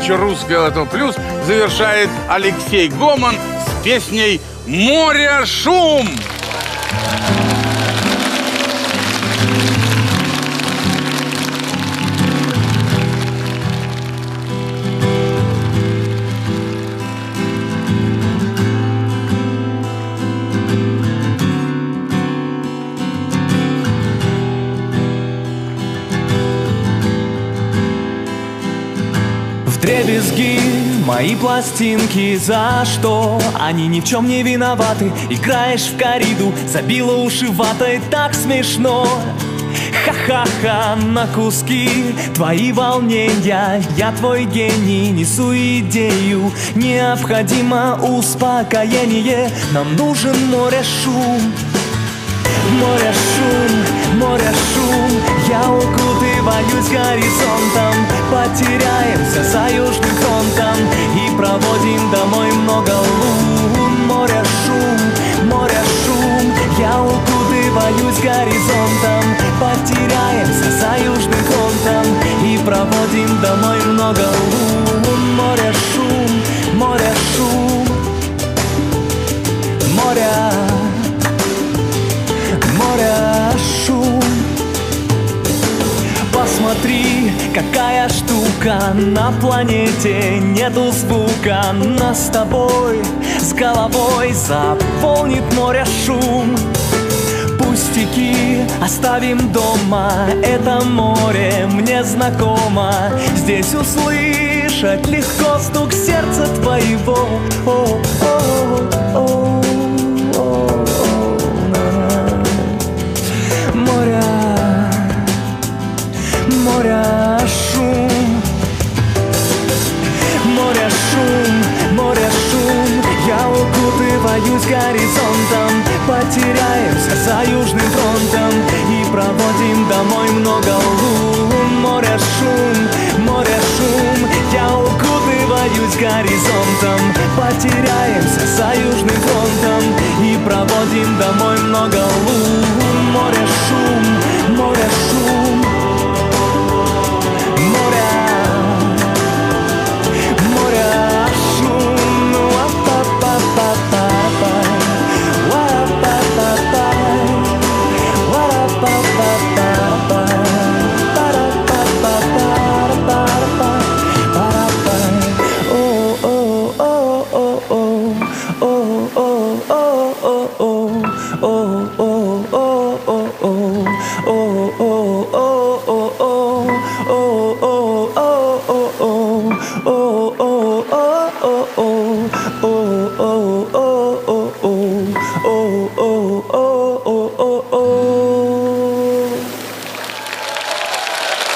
«Русское лото плюс» завершает Алексей Гоман с песней «Море шум». Вдребезги мои пластинки, за что они ни в чем не виноваты? Играешь в корриду, забила уши ватой, так смешно. Ха-ха-ха, на куски твои волнения, я твой гений, несу идею. Необходимо успокоение, нам нужен море шум. Море шум, море шум, я укутываюсь горизонтом. Потеряемся за южным фронтом и проводим домой много лун. Море шум, я укутываюсь горизонтом. Потеряемся за южным фронтом и проводим домой много лун. Море шум, море шум, море шум. Посмотри, какая штука, на планете нету звука. Нас с тобой, с головой заполнит море шум. Пустяки оставим дома, это море мне знакомо. Здесь услышать легко стук сердца твоего. Море шум, море шум, море шум, я укутываюсь горизонтом. Потеряемся за южным фронтом и проводим домой много лун. Море шум, я укутываюсь горизонтом. Потеряемся за южным фронтом и проводим домой много лун. Море шум, море шум. Oh